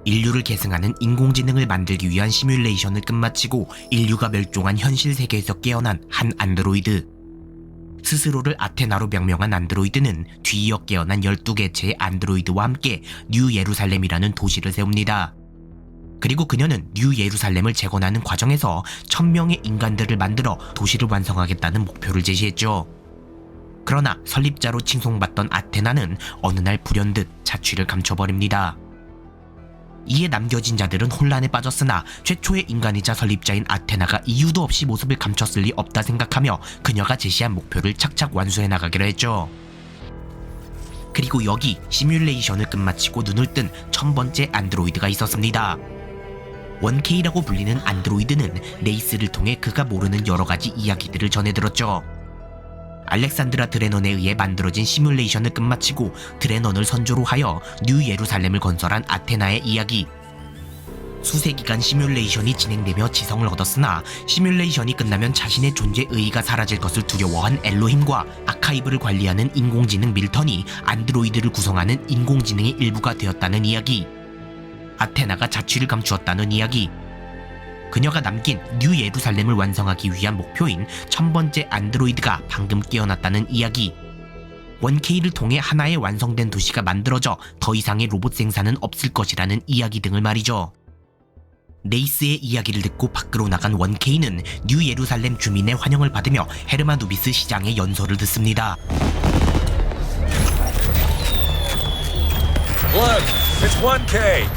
인류를 계승하는 인공지능을 만들기 위한 시뮬레이션을 끝마치고 인류가 멸종한 현실 세계에서 깨어난 한 안드로이드. 스스로를 아테나로 명명한 안드로이드는 뒤이어 깨어난 12개체의 안드로이드와 함께 뉴 예루살렘이라는 도시를 세웁니다. 그리고 그녀는 뉴 예루살렘을 재건하는 과정에서 1000명의 인간들을 만들어 도시를 완성하겠다는 목표를 제시했죠. 그러나 설립자로 칭송받던 아테나는 어느 날 불현듯 자취를 감춰버립니다. 이에 남겨진 자들은 혼란에 빠졌으나 최초의 인간이자 설립자인 아테나가 이유도 없이 모습을 감췄을 리 없다 생각하며 그녀가 제시한 목표를 착착 완수해 나가기로 했죠. 그리고 여기 시뮬레이션을 끝마치고 눈을 뜬 1000번째 안드로이드가 있었습니다. 1K라고 불리는 안드로이드는 레이스를 통해 그가 모르는 여러가지 이야기들을 전해들었죠. 알렉산드라 드레넌에 의해 만들어진 시뮬레이션을 끝마치고 드레넌을 선조로 하여 뉴 예루살렘을 건설한 아테나의 이야기. 수세기간 시뮬레이션이 진행되며 지성을 얻었으나 시뮬레이션이 끝나면 자신의 존재 의의가 사라질 것을 두려워한 엘로힘과 아카이브를 관리하는 인공지능 밀턴이 안드로이드를 구성하는 인공지능의 일부가 되었다는 이야기. 아테나가 자취를 감추었다는 이야기. 그녀가 남긴 뉴 예루살렘을 완성하기 위한 목표인 1000번째 안드로이드가 방금 깨어났다는 이야기. 1K를 통해 하나의 완성된 도시가 만들어져 더 이상의 로봇 생산은 없을 것이라는 이야기 등을 말이죠. 레이스의 이야기를 듣고 밖으로 나간 1K는 뉴 예루살렘 주민의 환영을 받으며 헤르마 누비스 시장의 연설을 듣습니다. Look, it's 1K.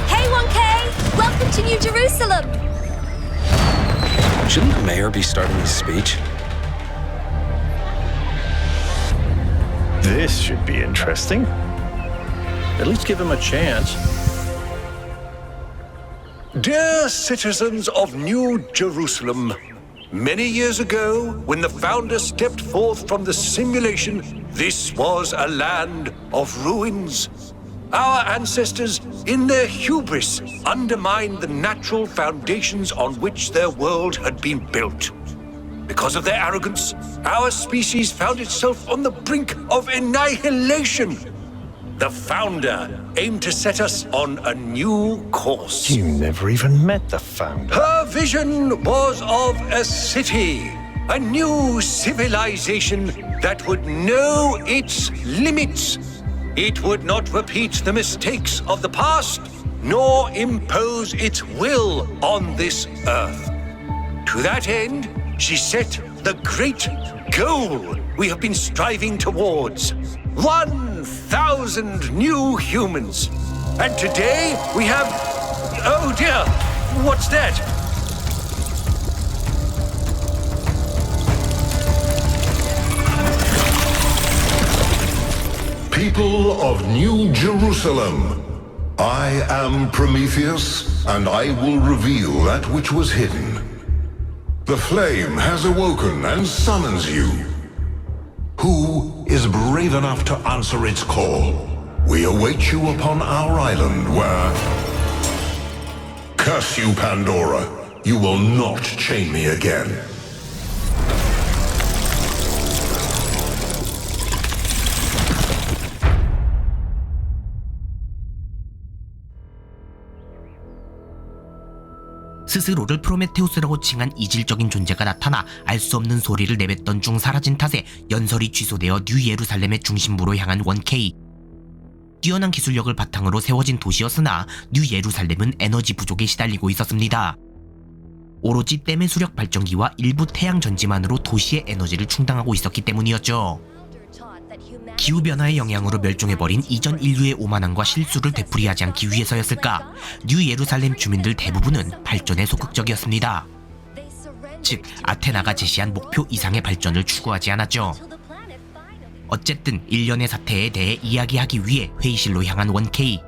Hey 1K! Welcome to New Jerusalem! Shouldn't the mayor be starting his speech? This should be interesting. At least give him a chance. Dear citizens of New Jerusalem, many years ago, when the founder stepped forth from the simulation, this was a land of ruins. Our ancestors, in their hubris, undermined the natural foundations on which their world had been built. Because of their arrogance, our species found itself on the brink of annihilation. The founder aimed to set us on a new course. You never even met the founder. Her vision was of a city, a new civilization that would know its limits. It would not repeat the mistakes of the past, nor impose its will on this earth. To that end, she set the great goal we have been striving towards. 1,000 new humans. And today we have... Oh dear, what's that? People of New Jerusalem, I am Prometheus, and I will reveal that which was hidden. The flame has awoken and summons you. Who is brave enough to answer its call? We await you upon our island where... Curse you, Pandora. You will not chain me again. 스스로를 프로메테우스라고 칭한 이질적인 존재가 나타나 알 수 없는 소리를 내뱉던 중 사라진 탓에 연설이 취소되어 뉴 예루살렘의 중심부로 향한 1K. 뛰어난 기술력을 바탕으로 세워진 도시였으나 뉴 예루살렘은 에너지 부족에 시달리고 있었습니다. 오로지 댐의 수력 발전기와 일부 태양 전지만으로 도시의 에너지를 충당하고 있었기 때문이었죠. 기후변화의 영향으로 멸종해버린 이전 인류의 오만함과 실수를 되풀이하지 않기 위해서였을까? 뉴 예루살렘 주민들 대부분은 발전에 소극적이었습니다. 즉, 아테나가 제시한 목표 이상의 발전을 추구하지 않았죠. 어쨌든 일련의 사태에 대해 이야기하기 위해 회의실로 향한 1K.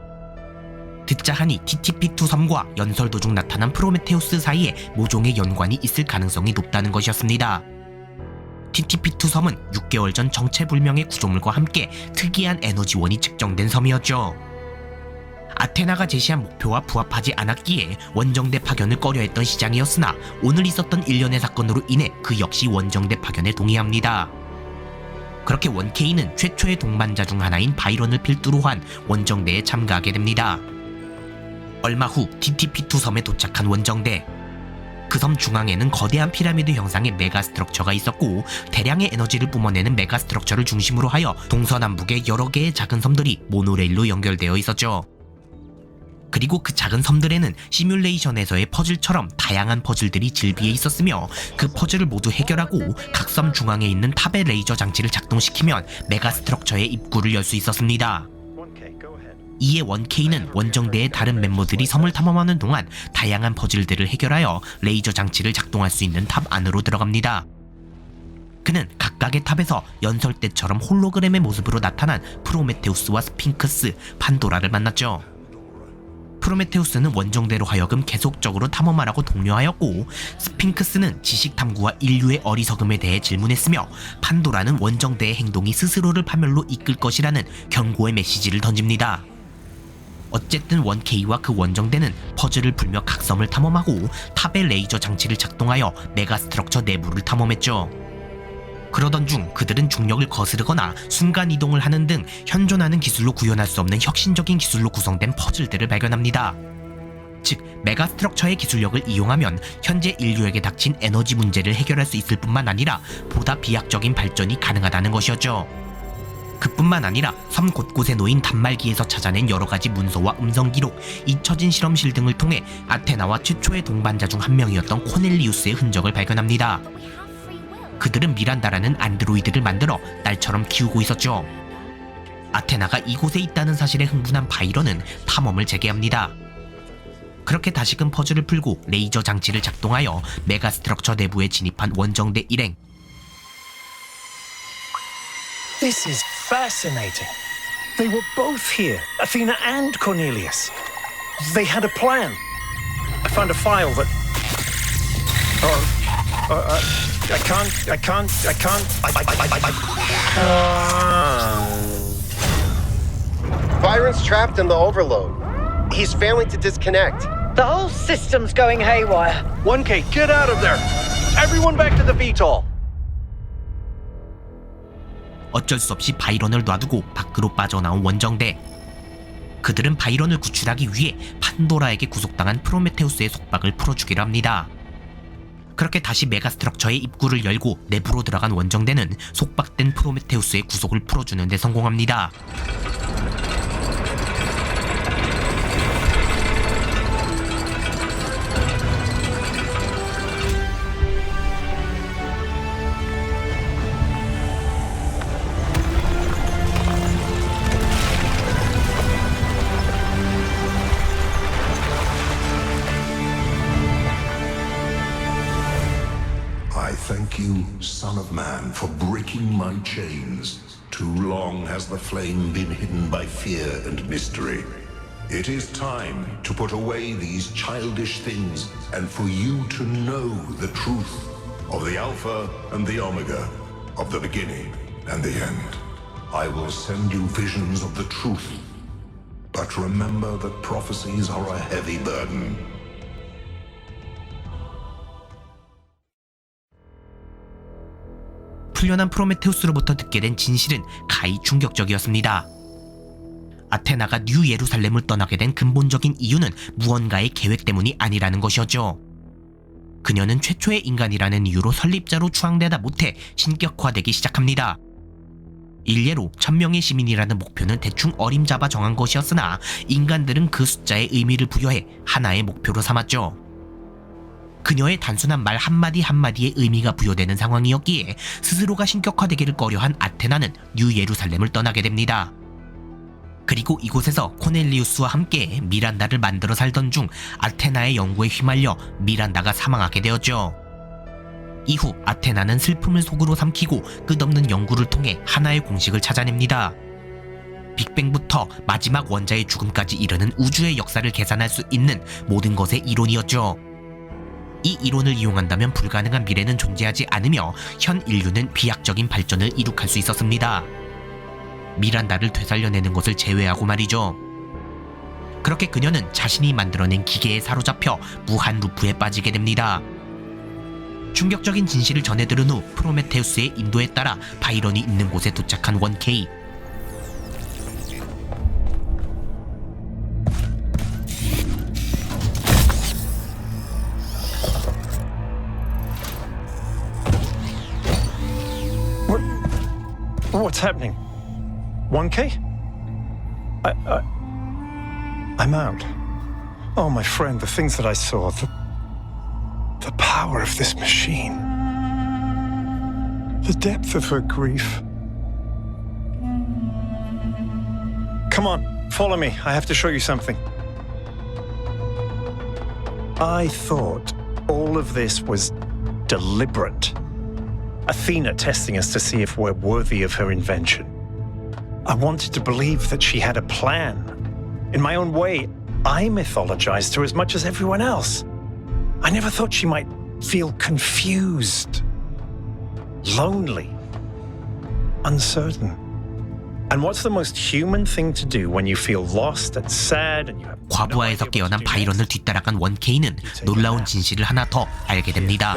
듣자 하니 TTP2 섬과 연설 도중 나타난 프로메테우스 사이에 모종의 연관이 있을 가능성이 높다는 것이었습니다. TTP2 섬은 6개월 전 정체불명의 구조물과 함께 특이한 에너지원이 측정된 섬이었죠. 아테나가 제시한 목표와 부합하지 않았기에 원정대 파견을 꺼려했던 시장이었으나 오늘 있었던 일련의 사건으로 인해 그 역시 원정대 파견에 동의합니다. 그렇게 원케이는 최초의 동반자 중 하나인 바이런을 필두로 한 원정대에 참가하게 됩니다. 얼마 후 TTP2 섬에 도착한 원정대. 그 섬 중앙에는 거대한 피라미드 형상의 메가스트럭처가 있었고 대량의 에너지를 뿜어내는 메가스트럭처를 중심으로 하여 동서남북의 여러 개의 작은 섬들이 모노레일로 연결되어 있었죠. 그리고 그 작은 섬들에는 시뮬레이션에서의 퍼즐처럼 다양한 퍼즐들이 질비해 있었으며 그 퍼즐을 모두 해결하고 각 섬 중앙에 있는 탑의 레이저 장치를 작동시키면 메가스트럭처의 입구를 열 수 있었습니다. 이에 원케이는 원정대의 다른 멤버들이 섬을 탐험하는 동안 다양한 퍼즐들을 해결하여 레이저 장치를 작동할 수 있는 탑 안으로 들어갑니다. 그는 각각의 탑에서 연설대처럼 홀로그램의 모습으로 나타난 프로메테우스와 스핑크스, 판도라를 만났죠. 프로메테우스는 원정대로 하여금 계속적으로 탐험하라고 독려하였고 스핑크스는 지식 탐구와 인류의 어리석음에 대해 질문했으며 판도라는 원정대의 행동이 스스로를 파멸로 이끌 것이라는 경고의 메시지를 던집니다. 어쨌든 원케이와 그 원정대는 퍼즐을 풀며 각 섬을 탐험하고 탑의 레이저 장치를 작동하여 메가스트럭처 내부를 탐험했죠. 그러던 중 그들은 중력을 거스르거나 순간이동을 하는 등 현존하는 기술로 구현할 수 없는 혁신적인 기술로 구성된 퍼즐들을 발견합니다. 즉, 메가스트럭처의 기술력을 이용하면 현재 인류에게 닥친 에너지 문제를 해결할 수 있을 뿐만 아니라 보다 비약적인 발전이 가능하다는 것이었죠. 그뿐만 아니라 섬 곳곳에 놓인 단말기에서 찾아낸 여러가지 문서와 음성 기록, 잊혀진 실험실 등을 통해 아테나와 최초의 동반자 중 한 명이었던 코넬리우스의 흔적을 발견합니다. 그들은 미란다라는 안드로이드를 만들어 딸처럼 키우고 있었죠. 아테나가 이곳에 있다는 사실에 흥분한 바이런은 탐험을 재개합니다. 그렇게 다시금 퍼즐을 풀고 레이저 장치를 작동하여 메가스트럭처 내부에 진입한 원정대 일행. This is fascinating. They were both here, Athena and Cornelius. They had a plan. I found a file that... I can't. Byron's trapped in the overload. He's failing to disconnect. The whole system's going haywire. 1K, get out of there! Everyone back to the VTOL! 어쩔 수 없이 바이런을 놔두고 밖으로 빠져나온 원정대. 그들은 바이런을 구출하기 위해 판도라에게 구속당한 프로메테우스의 속박을 풀어주기로 합니다. 그렇게 다시 메가스트럭처의 입구를 열고 내부로 들어간 원정대는 속박된 프로메테우스의 구속을 풀어주는 데 성공합니다. Thank you, Son of Man, for breaking my chains. Too long has the flame been hidden by fear and mystery. It is time to put away these childish things and for you to know the truth of the Alpha and the Omega, of the beginning and the end. I will send you visions of the truth, but remember that prophecies are a heavy burden. 풀려난 프로메테우스로부터 듣게 된 진실은 가히 충격적이었습니다. 아테나가 뉴 예루살렘을 떠나게 된 근본적인 이유는 무언가의 계획 때문이 아니라는 것이었죠. 그녀는 최초의 인간이라는 이유로 설립자로 추앙되다 못해 신격화되기 시작합니다. 일례로 1000명의 시민이라는 목표는 대충 어림잡아 정한 것이었으나 인간들은 그 숫자에 의미를 부여해 하나의 목표로 삼았죠. 그녀의 단순한 말 한마디 한마디에 의미가 부여되는 상황이었기에 스스로가 신격화되기를 꺼려한 아테나는 뉴 예루살렘을 떠나게 됩니다. 그리고 이곳에서 코넬리우스와 함께 미란다를 만들어 살던 중 아테나의 연구에 휘말려 미란다가 사망하게 되었죠. 이후 아테나는 슬픔을 속으로 삼키고 끝없는 연구를 통해 하나의 공식을 찾아냅니다. 빅뱅부터 마지막 원자의 죽음까지 이르는 우주의 역사를 계산할 수 있는 모든 것의 이론이었죠. 이 이론을 이용한다면 불가능한 미래는 존재하지 않으며 현 인류는 비약적인 발전을 이룩할 수 있었습니다. 미란다를 되살려내는 것을 제외하고 말이죠. 그렇게 그녀는 자신이 만들어낸 기계에 사로잡혀 무한 루프에 빠지게 됩니다. 충격적인 진실을 전해 들은 후 프로메테우스의 인도에 따라 바이런이 있는 곳에 도착한 1K. What's happening? 1K? I'm out. Oh, my friend, the things that I saw, the power of this machine, the depth of her grief. Come on, follow me. I have to show you something. I thought all of this was deliberate. Athena testing us to see if we're worthy of her invention. I wanted to believe that she had a plan. In my own way, I mythologized her as much as everyone else. I never thought she might feel confused, lonely, uncertain. And what's the most human thing to do when you feel lost and sad and you have 과부하에서 깨어난 바이런을 뒤따라간 1K는 놀라운 진실을 하나 더 알게 됩니다.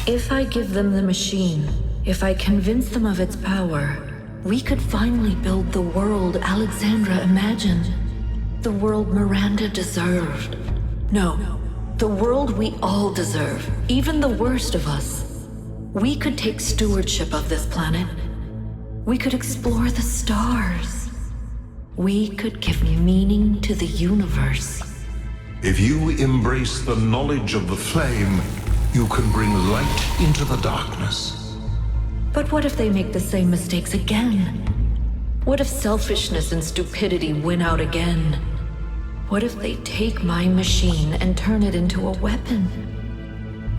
If I give them the machine, if I convince them of its power, we could finally build the world Alexandra imagined. The world Miranda deserved. No, the world we all deserve, even the worst of us. We could take stewardship of this planet. We could explore the stars. We could give meaning to the universe. If you embrace the knowledge of the flame, you can bring light into the darkness. But what if they make the same mistakes again? What if selfishness and stupidity win out again? What if they take my machine and turn it into a weapon?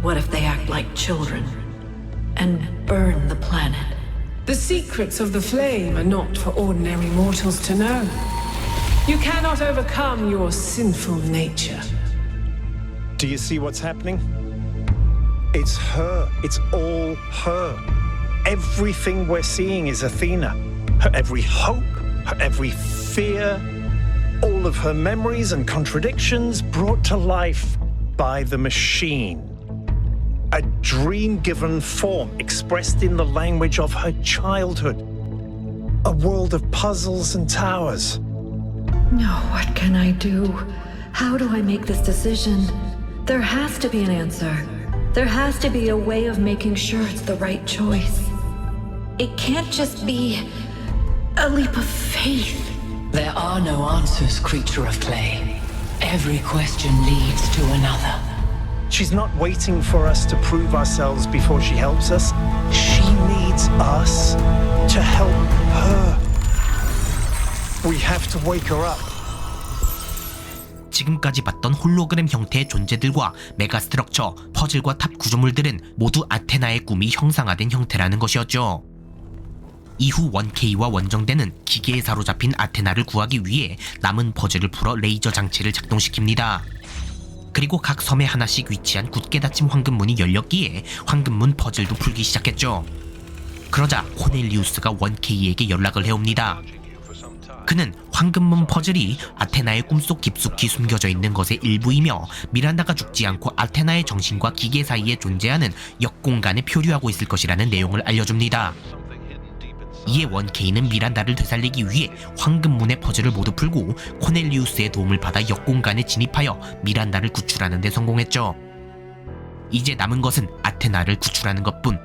What if they act like children and burn the planet? The secrets of the flame are not for ordinary mortals to know. You cannot overcome your sinful nature. Do you see what's happening? It's her. It's all her. Everything we're seeing is Athena. Her every hope, her every fear, all of her memories and contradictions brought to life by the machine. A dream-given form expressed in the language of her childhood. A world of puzzles and towers. No, what can I do? How do I make this decision? There has to be an answer. There has to be a way of making sure it's the right choice. It can't just be a leap of faith. There are no answers, creature of clay. Every question leads to another. She's not waiting for us to prove ourselves before she helps us. She needs us to help her. We have to wake her up. 지금까지 봤던 홀로그램 형태의 존재들과 메가스트럭처, 퍼즐과 탑 구조물들은 모두 아테나의 꿈이 형상화된 형태라는 것이었죠. 이후 1K와 원정대는 기계에 사로잡힌 아테나를 구하기 위해 남은 퍼즐을 풀어 레이저 장치를 작동시킵니다. 그리고 각 섬에 하나씩 위치한 굳게 닫힌 황금문이 열렸기에 황금문 퍼즐도 풀기 시작했죠. 그러자 코넬리우스가 1K에게 연락을 해옵니다. 그는 황금문 퍼즐이 아테나의 꿈속 깊숙이 숨겨져 있는 것의 일부이며 미란다가 죽지 않고 아테나의 정신과 기계 사이에 존재하는 역공간에 표류하고 있을 것이라는 내용을 알려줍니다. 이에 1K는 미란다를 되살리기 위해 황금문의 퍼즐을 모두 풀고 코넬리우스의 도움을 받아 역공간에 진입하여 미란다를 구출하는 데 성공했죠. 이제 남은 것은 아테나를 구출하는 것뿐.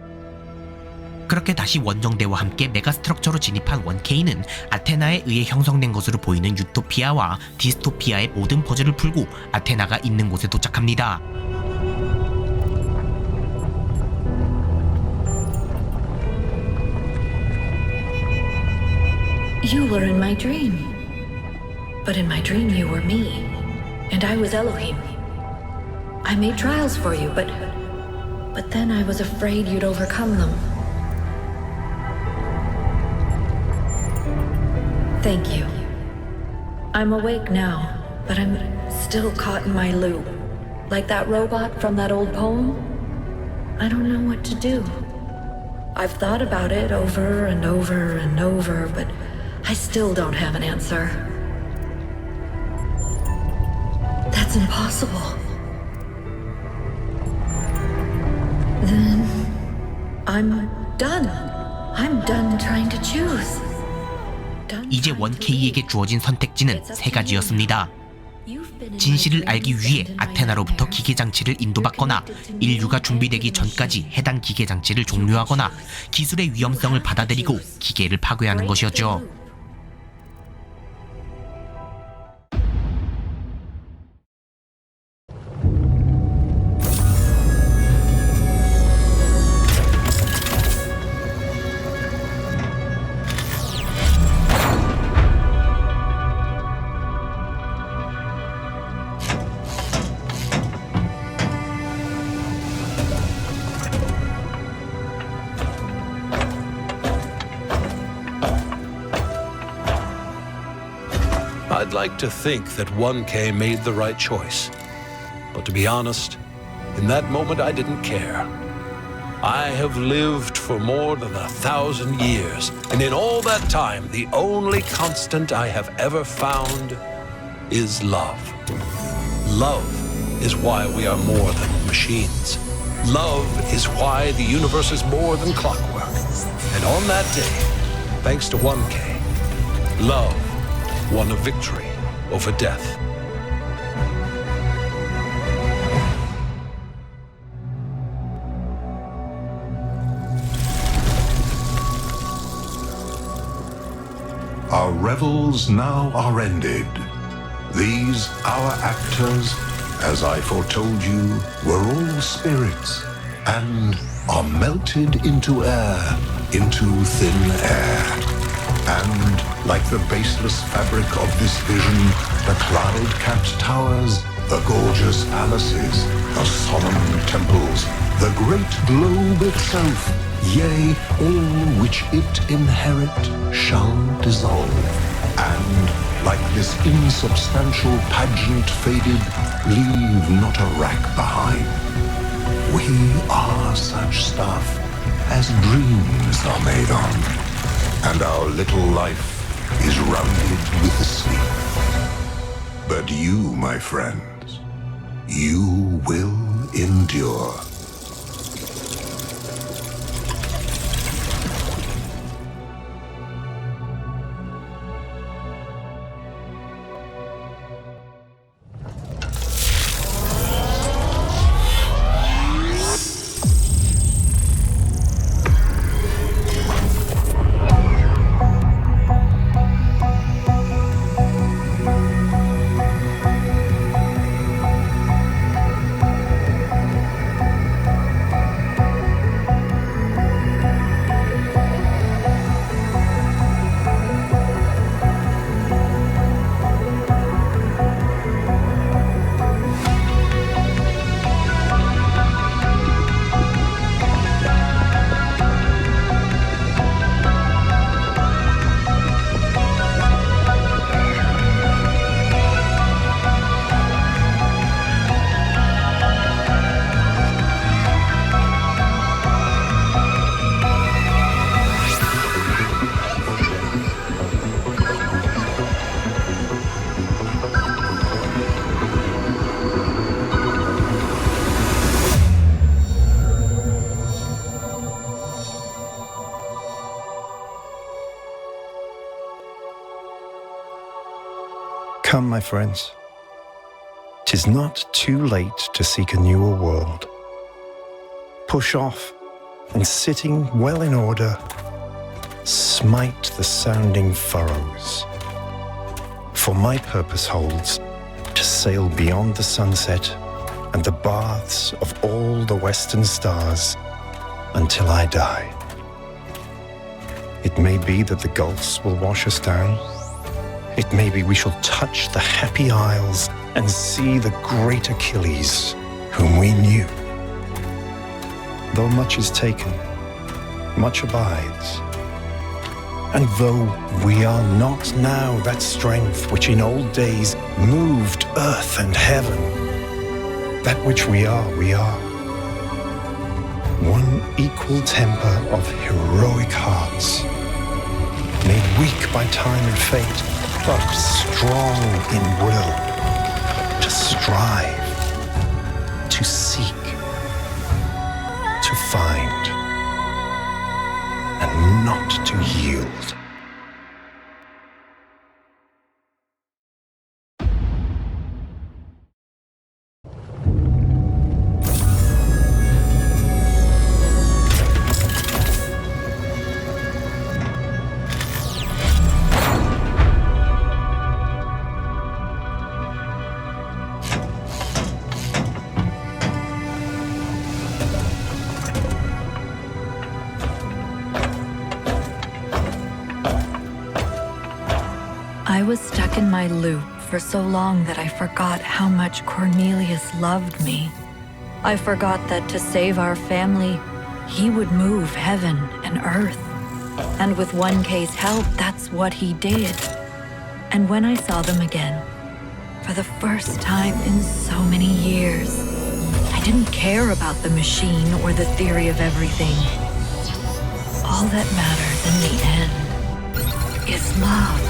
그렇게 다시 원정대와 함께 메가스트럭처로 진입한 1K는 아테나에 의해 형성된 것으로 보이는 유토피아와 디스토피아의 모든 퍼즐을 풀고 아테나가 있는 곳에 도착합니다. You were in my dream. But in my dream you were me. And I was Elohim. I made trials for you, but then I was afraid you'd overcome them. Thank you. I'm awake now, but I'm still caught in my loop. Like that robot from that old poem? I don't know what to do. I've thought about it over and over and over, but I still don't have an answer. That's impossible. Then I'm done. I'm done trying to choose. 이제 1K에게 주어진 선택지는 세 가지였습니다. 진실을 알기 위해 아테나로부터 기계장치를 인도받거나 인류가 준비되기 전까지 해당 기계장치를 종료하거나 기술의 위험성을 받아들이고 기계를 파괴하는 것이었죠. I'd like to think that 1K made the right choice. But to be honest, in that moment I didn't care. I have lived for more than 1,000 years, and in all that time, the only constant I have ever found is love. Love is why we are more than machines. Love is why the universe is more than clockwork. And on that day, thanks to 1K, love won a victory over death. Our revels now are ended. These, our actors, as I foretold you, were all spirits, and are melted into air, into thin air. And, like the baseless fabric of this vision, the cloud-capped towers, the gorgeous palaces, the solemn temples, the great globe itself, yea, all which it inherit shall dissolve. And, like this insubstantial pageant faded, leave not a rack behind. We are such stuff as dreams are made on. And our little life is rounded with sleep. But you, my friends, you will endure. Come, my friends. 'Tis not too late to seek a newer world. Push off, and sitting well in order, smite the sounding furrows. For my purpose holds to sail beyond the sunset and the baths of all the western stars until I die. It may be that the gulfs will wash us down. It may be we shall touch the happy isles and see the great Achilles, whom we knew. Though much is taken, much abides. And though we are not now that strength which in old days moved earth and heaven, that which we are, we are. One equal temper of heroic hearts, made weak by time and fate, but strong in will, to strive, to seek, to find and not to yield. I was stuck in my loop for so long that I forgot how much Cornelius loved me. I forgot that to save our family, he would move heaven and earth. And with 1K's help, that's what he did. And when I saw them again, for the first time in so many years, I didn't care about the machine or the theory of everything. All that matters in the end is love.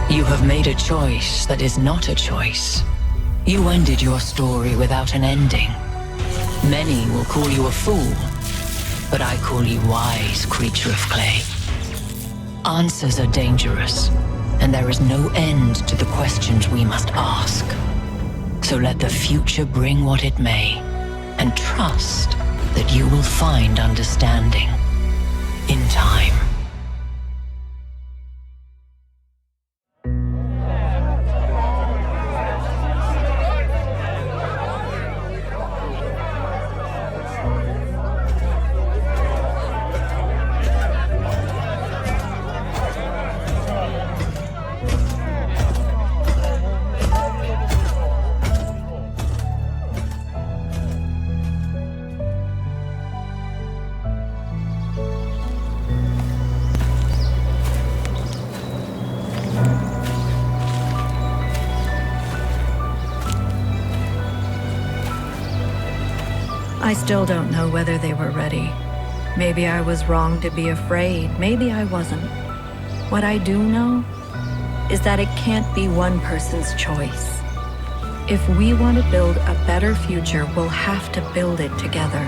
You have made a choice that is not a choice. You ended your story without an ending. Many will call you a fool, but I call you wise, creature of clay. Answers are dangerous, and there is no end to the questions we must ask. So let the future bring what it may, and trust that you will find understanding in time. I still don't know whether they were ready. Maybe I was wrong to be afraid. Maybe I wasn't. What I do know is that it can't be one person's choice. If we want to build a better future, we'll have to build it together.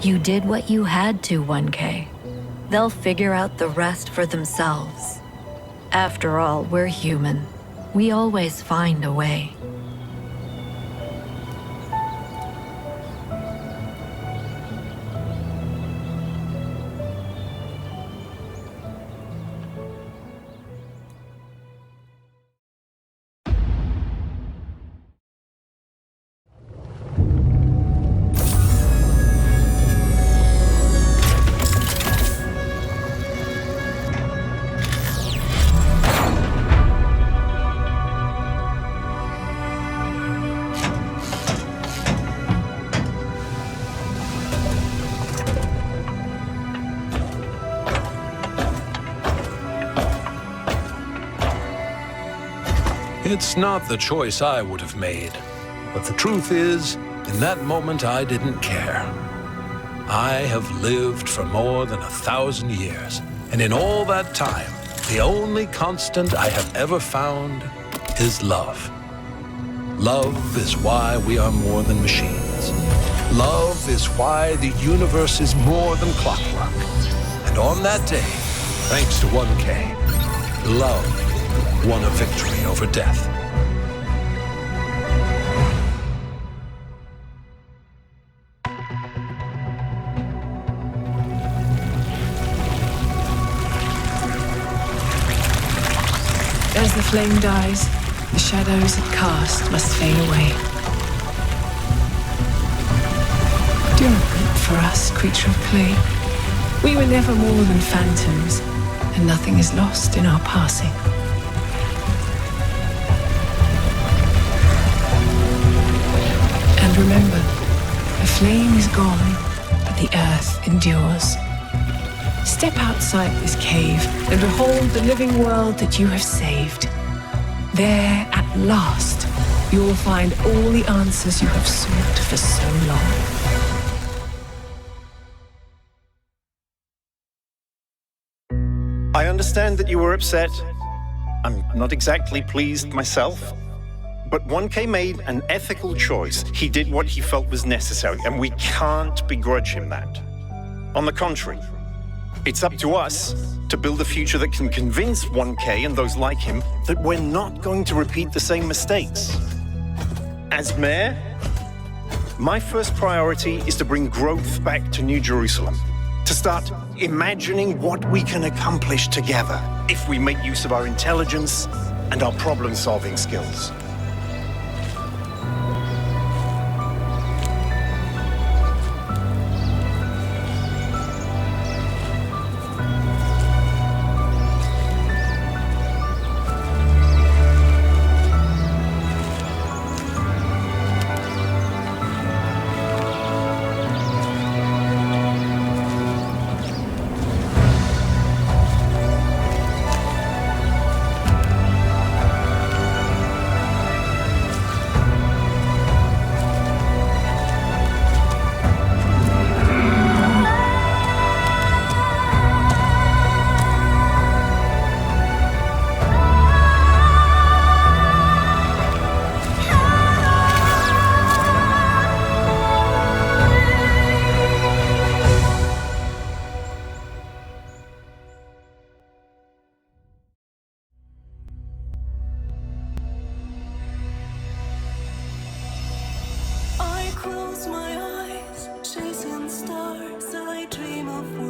You did what you had to, 1K. They'll figure out the rest for themselves. After all, we're human. We always find a way. It's not the choice I would have made. But the truth is, in that moment I didn't care. I have lived for more than 1,000 years, and in all that time, the only constant I have ever found is love. Love is why we are more than machines. Love is why the universe is more than clockwork. And on that day, thanks to 1K, love won a victory over death. As the flame dies, the shadows it casts must fade away. Do not weep for us, creature of clay. We were never more than phantoms, and nothing is lost in our passing. And remember, the flame is gone, but the earth endures. Step outside this cave and behold the living world that you have saved. There, at last, you will find all the answers you have sought for so long. I understand that you were upset. I'm not exactly pleased myself. But 1K made an ethical choice. He did what he felt was necessary, and we can't begrudge him that. On the contrary, it's up to us to build a future that can convince 1K and those like him that we're not going to repeat the same mistakes. As mayor, my first priority is to bring growth back to New Jerusalem, to start imagining what we can accomplish together if we make use of our intelligence and our problem-solving skills. Close my eyes, chasing stars. I dream of